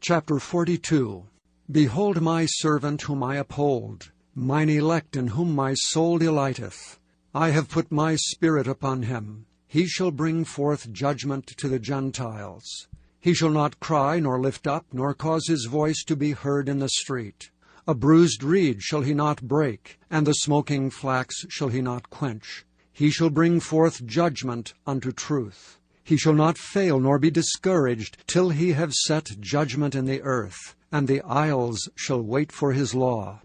Chapter 42. Behold my servant whom I uphold, mine elect in whom my soul delighteth. I have put my spirit upon him. He shall bring forth judgment to the Gentiles. He shall not cry, nor lift up, nor cause his voice to be heard in the street. A bruised reed shall he not break, and the smoking flax shall he not quench. He shall bring forth judgment unto truth. He shall not fail nor be discouraged till he have set judgment in the earth, and the isles shall wait for his law.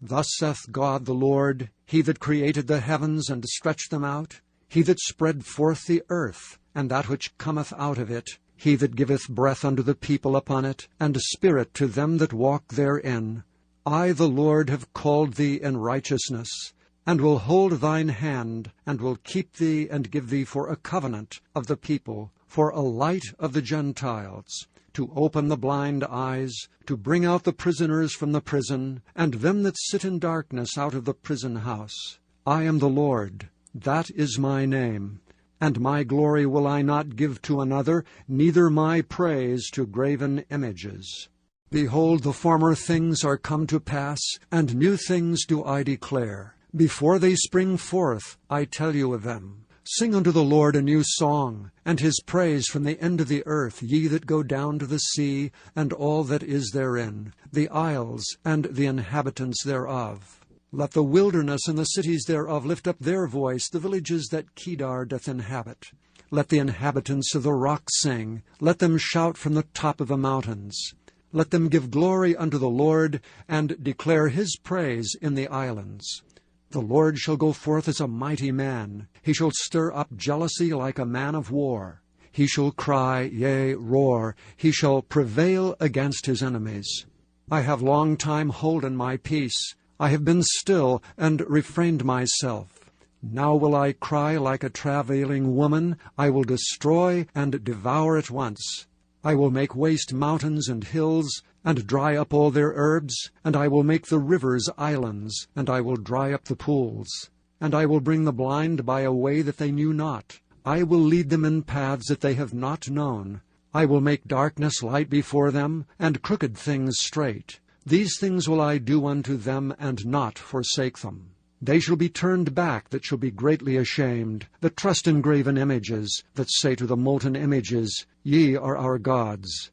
Thus saith God the Lord, He that created the heavens and stretched them out, He that spread forth the earth, and that which cometh out of it, He that giveth breath unto the people upon it, and spirit to them that walk therein. I, the Lord, have called thee in righteousness, and will hold thine hand, and will keep thee, and give thee for a covenant of the people, for a light of the Gentiles, to open the blind eyes, to bring out the prisoners from the prison, and them that sit in darkness out of the prison house. I am the Lord, that is my name. And my glory will I not give to another, neither my praise to graven images. Behold, the former things are come to pass, and new things do I declare. Before they spring forth, I tell you of them. Sing unto the Lord a new song, and his praise from the end of the earth, ye that go down to the sea, and all that is therein, the isles and the inhabitants thereof. Let the wilderness and the cities thereof lift up their voice, the villages that Kedar doth inhabit. Let the inhabitants of the rock sing, let them shout from the top of the mountains. Let them give glory unto the Lord, and declare his praise in the islands. The Lord shall go forth as a mighty man. He shall stir up jealousy like a man of war. He shall cry, yea, roar. He shall prevail against his enemies. I have long time holden my peace. I have been still, and refrained myself. Now will I cry like a travailing woman. I will destroy and devour at once. I will make waste mountains and hills, and dry up all their herbs, and I will make the rivers islands, and I will dry up the pools. And I will bring the blind by a way that they knew not. I will lead them in paths that they have not known. I will make darkness light before them, and crooked things straight. These things will I do unto them, and not forsake them. They shall be turned back that shall be greatly ashamed, that trust in graven images, that say to the molten images, Ye are our gods.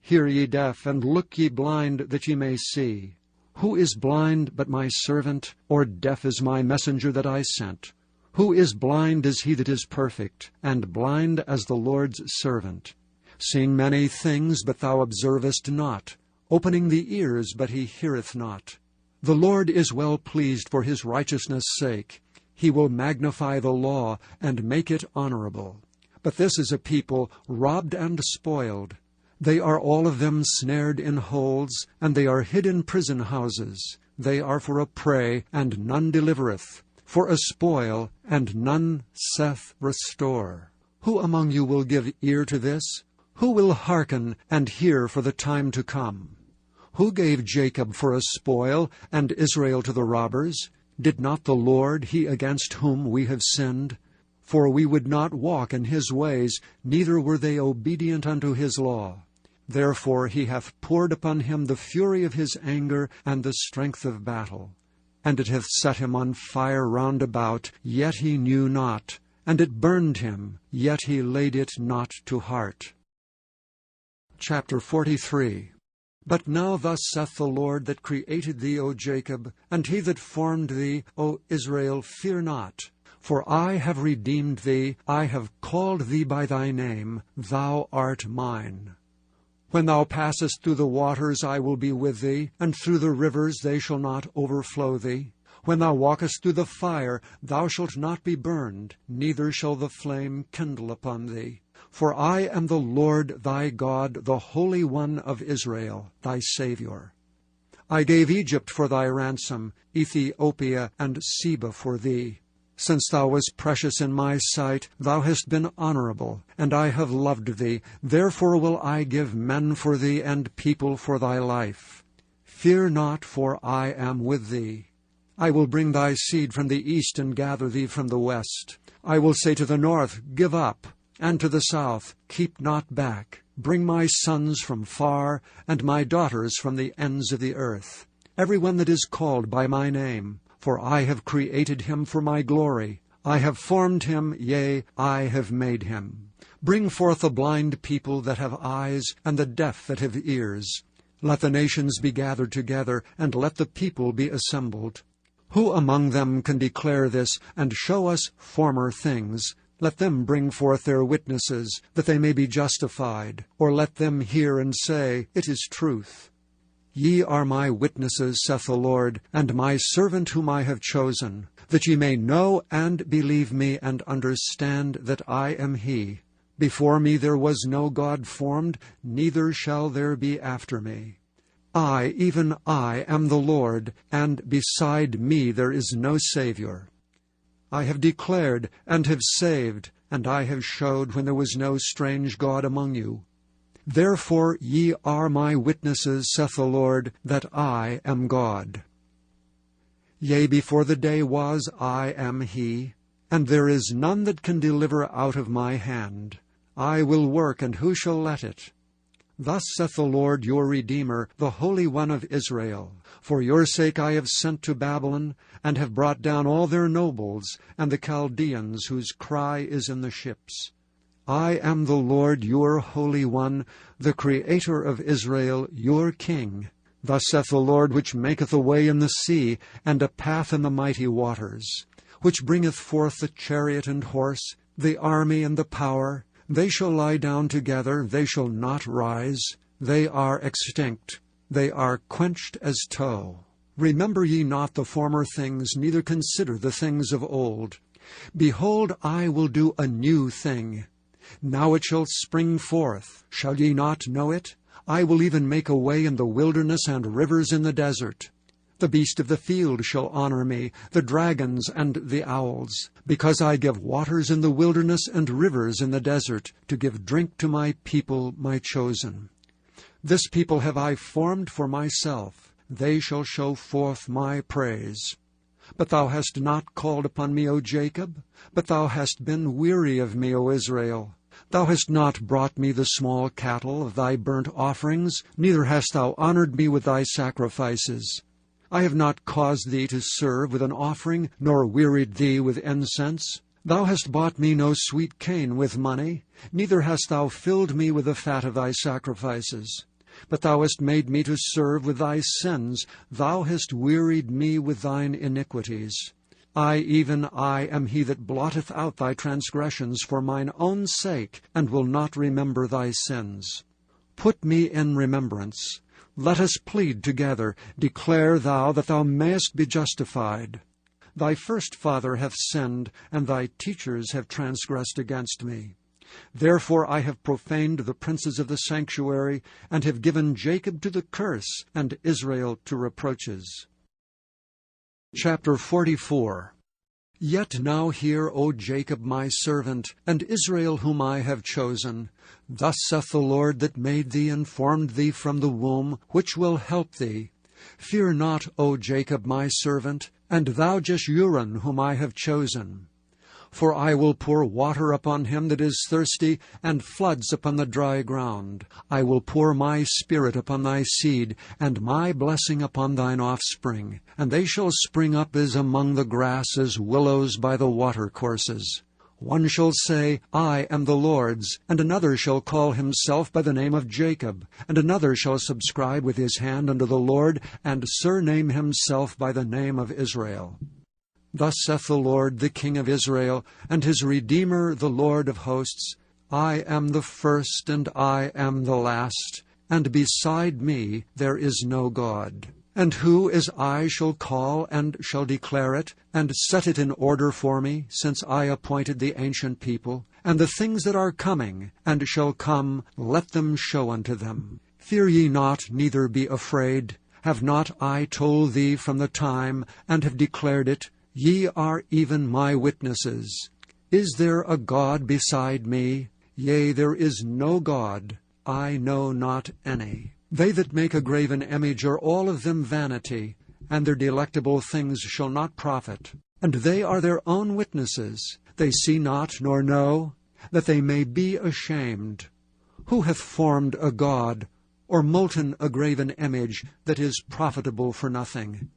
Hear ye deaf, and look ye blind, that ye may see. Who is blind but my servant, or deaf as my messenger that I sent? Who is blind as he that is perfect, and blind as the Lord's servant? Seeing many things, but thou observest not, opening the ears, but he heareth not. The Lord is well pleased for his righteousness' sake. He will magnify the law, and make it honorable. But this is a people robbed and spoiled. They are all of them snared in holes, and they are hid in prison houses. They are for a prey, and none delivereth, for a spoil, and none saith restore. Who among you will give ear to this? Who will hearken and hear for the time to come? Who gave Jacob for a spoil, and Israel to the robbers? Did not the Lord, he against whom we have sinned? For we would not walk in his ways, neither were they obedient unto his law. Therefore he hath poured upon him the fury of his anger, and the strength of battle. And it hath set him on fire round about, yet he knew not. And it burned him, yet he laid it not to heart. Chapter 43. But now thus saith the Lord that created thee, O Jacob, and he that formed thee, O Israel, fear not. For I have redeemed thee, I have called thee by thy name, thou art mine. When thou passest through the waters, I will be with thee, and through the rivers they shall not overflow thee. When thou walkest through the fire, thou shalt not be burned, neither shall the flame kindle upon thee. For I am the Lord thy God, the Holy One of Israel, thy Saviour. I gave Egypt for thy ransom, Ethiopia and Seba for thee. Since thou wast precious in my sight, thou hast been honorable, and I have loved thee. Therefore will I give men for thee, and people for thy life. Fear not, for I am with thee. I will bring thy seed from the east, and gather thee from the west. I will say to the north, Give up, and to the south, Keep not back. Bring my sons from far, and my daughters from the ends of the earth, every one that is called by my name. For I have created him for my glory. I have formed him, yea, I have made him. Bring forth the blind people that have eyes, and the deaf that have ears. Let the nations be gathered together, and let the people be assembled. Who among them can declare this, and show us former things? Let them bring forth their witnesses, that they may be justified. Or let them hear and say, It is truth. Ye are my witnesses, saith the Lord, and my servant whom I have chosen, that ye may know and believe me, and understand that I am he. Before me there was no God formed, neither shall there be after me. I, even I, am the Lord, and beside me there is no Savior. I have declared and have saved, and I have showed when there was no strange God among you. Therefore ye are my witnesses, saith the Lord, that I am God. Yea, before the day was, I am he, and there is none that can deliver out of my hand. I will work, and who shall let it? Thus saith the Lord your Redeemer, the Holy One of Israel. For your sake I have sent to Babylon, and have brought down all their nobles, and the Chaldeans whose cry is in the ships. I am the Lord your Holy One, the Creator of Israel, your King. Thus saith the Lord, which maketh a way in the sea, and a path in the mighty waters, which bringeth forth the chariot and horse, the army and the power. They shall lie down together, they shall not rise. They are extinct, they are quenched as tow. Remember ye not the former things, neither consider the things of old. Behold, I will do a new thing. Now it shall spring forth. Shall ye not know it? I will even make a way in the wilderness, and rivers in the desert. The beast of the field shall honor me, the dragons and the owls, because I give waters in the wilderness and rivers in the desert, to give drink to my people, my chosen. This people have I formed for myself. They shall show forth my praise. But thou hast not called upon me, O Jacob, but thou hast been weary of me, O Israel. Thou hast not brought me the small cattle of thy burnt offerings, neither hast thou honored me with thy sacrifices. I have not caused thee to serve with an offering, nor wearied thee with incense. Thou hast bought me no sweet cane with money, neither hast thou filled me with the fat of thy sacrifices. But thou hast made me to serve with thy sins, thou hast wearied me with thine iniquities. I, even I, am he that blotteth out thy transgressions for mine own sake, and will not remember thy sins. Put me in remembrance. Let us plead together. Declare thou that thou mayest be justified. Thy first father hath sinned, and thy teachers have transgressed against me. Therefore I have profaned the princes of the sanctuary, and have given Jacob to the curse, and Israel to reproaches. Chapter 44. Yet now hear, O Jacob my servant, and Israel whom I have chosen. Thus saith the Lord that made thee and formed thee from the womb, which will help thee. Fear not, O Jacob my servant, and thou Jeshurun whom I have chosen. For I will pour water upon him that is thirsty, and floods upon the dry ground. I will pour my spirit upon thy seed, and my blessing upon thine offspring. And they shall spring up as among the grass, as willows by the watercourses. One shall say, I am the Lord's, and another shall call himself by the name of Jacob, and another shall subscribe with his hand unto the Lord, and surname himself by the name of Israel. Thus saith the Lord, the King of Israel, and his Redeemer, the Lord of hosts, I am the first, and I am the last, and beside me there is no God. And who as I shall call, and shall declare it, and set it in order for me, since I appointed the ancient people, and the things that are coming, and shall come, let them show unto them. Fear ye not, neither be afraid. Have not I told thee from the time, and have declared it? Ye are even my witnesses. Is there a God beside me? Yea, there is no God. I know not any. They that make a graven image are all of them vanity, and their delectable things shall not profit. And they are their own witnesses. They see not nor know, that they may be ashamed. Who hath formed a god, or molten a graven image, that is profitable for nothing?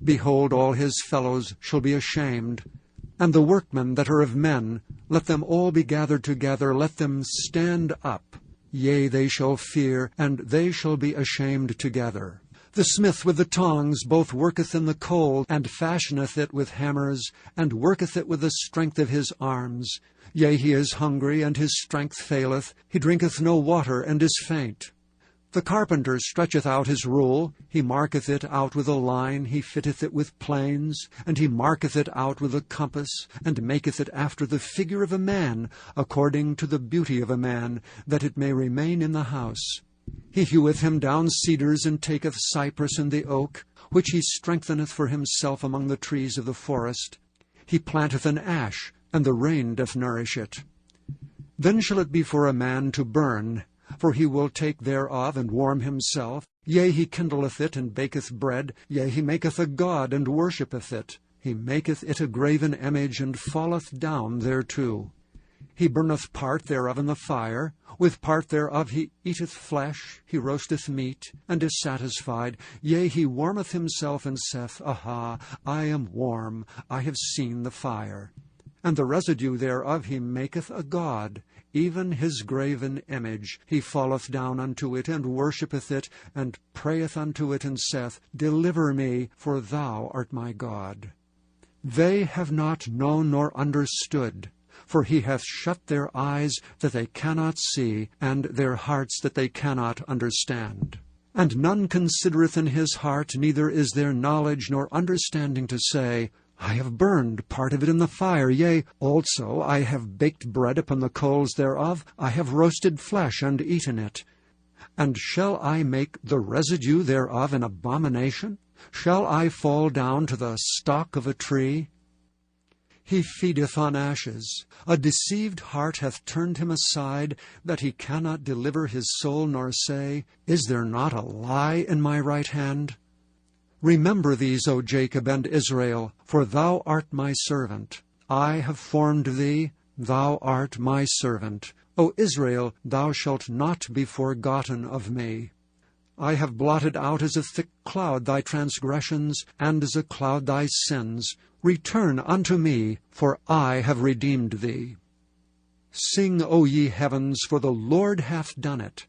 Behold, all his fellows shall be ashamed. And the workmen that are of men, let them all be gathered together, let them stand up. Yea, they shall fear, and they shall be ashamed together. The smith with the tongs both worketh in the coal, and fashioneth it with hammers, and worketh it with the strength of his arms. Yea, he is hungry, and his strength faileth. He drinketh no water, and is faint. The carpenter stretcheth out his rule, he marketh it out with a line, he fitteth it with planes, and he marketh it out with a compass, and maketh it after the figure of a man, according to the beauty of a man, that it may remain in the house. He heweth him down cedars, and taketh cypress and the oak, which he strengtheneth for himself among the trees of the forest. He planteth an ash, and the rain doth nourish it. Then shall it be for a man to burn, for he will take thereof, and warm himself. Yea, he kindleth it, and baketh bread. Yea, he maketh a god, and worshippeth it. He maketh it a graven image, and falleth down thereto. He burneth part thereof in the fire. With part thereof he eateth flesh. He roasteth meat, and is satisfied. Yea, he warmeth himself, and saith, Aha, I am warm, I have seen the fire. And the residue thereof he maketh a god, even his graven image. He falleth down unto it, and worshippeth it, and prayeth unto it, and saith, Deliver me, for thou art my God. They have not known nor understood, for he hath shut their eyes that they cannot see, and their hearts that they cannot understand. And none considereth in his heart, neither is there knowledge nor understanding to say, I have burned part of it in the fire, yea, also I have baked bread upon the coals thereof, I have roasted flesh and eaten it. And shall I make the residue thereof an abomination? Shall I fall down to the stock of a tree? He feedeth on ashes. A deceived heart hath turned him aside, that he cannot deliver his soul, nor say, Is there not a lie in my right hand? Remember these, O Jacob and Israel, for thou art my servant. I have formed thee, thou art my servant. O Israel, thou shalt not be forgotten of me. I have blotted out as a thick cloud thy transgressions, and as a cloud thy sins. Return unto me, for I have redeemed thee. Sing, O ye heavens, for the Lord hath done it.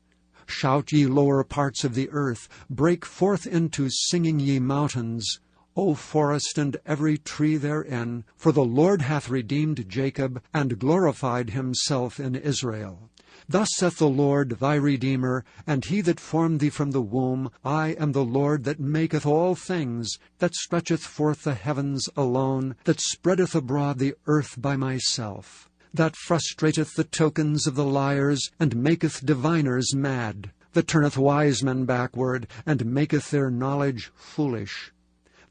Shout, ye lower parts of the earth, break forth into singing, ye mountains. O forest and every tree therein, for the Lord hath redeemed Jacob, and glorified himself in Israel. Thus saith the Lord thy Redeemer, and he that formed thee from the womb, I am the Lord that maketh all things, that stretcheth forth the heavens alone, that spreadeth abroad the earth by myself, that frustrateth the tokens of the liars, and maketh diviners mad, that turneth wise men backward, and maketh their knowledge foolish,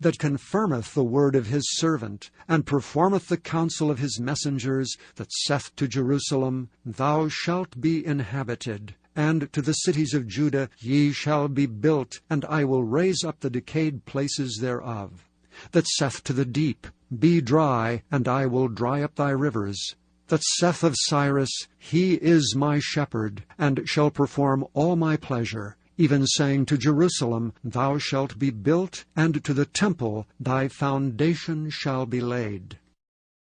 that confirmeth the word of his servant, and performeth the counsel of his messengers, that saith to Jerusalem, Thou shalt be inhabited, and to the cities of Judah, Ye shall be built, and I will raise up the decayed places thereof, that saith to the deep, Be dry, and I will dry up thy rivers, that saith of Cyrus, He is my shepherd, and shall perform all my pleasure, even saying to Jerusalem, Thou shalt be built, and to the temple thy foundation shall be laid.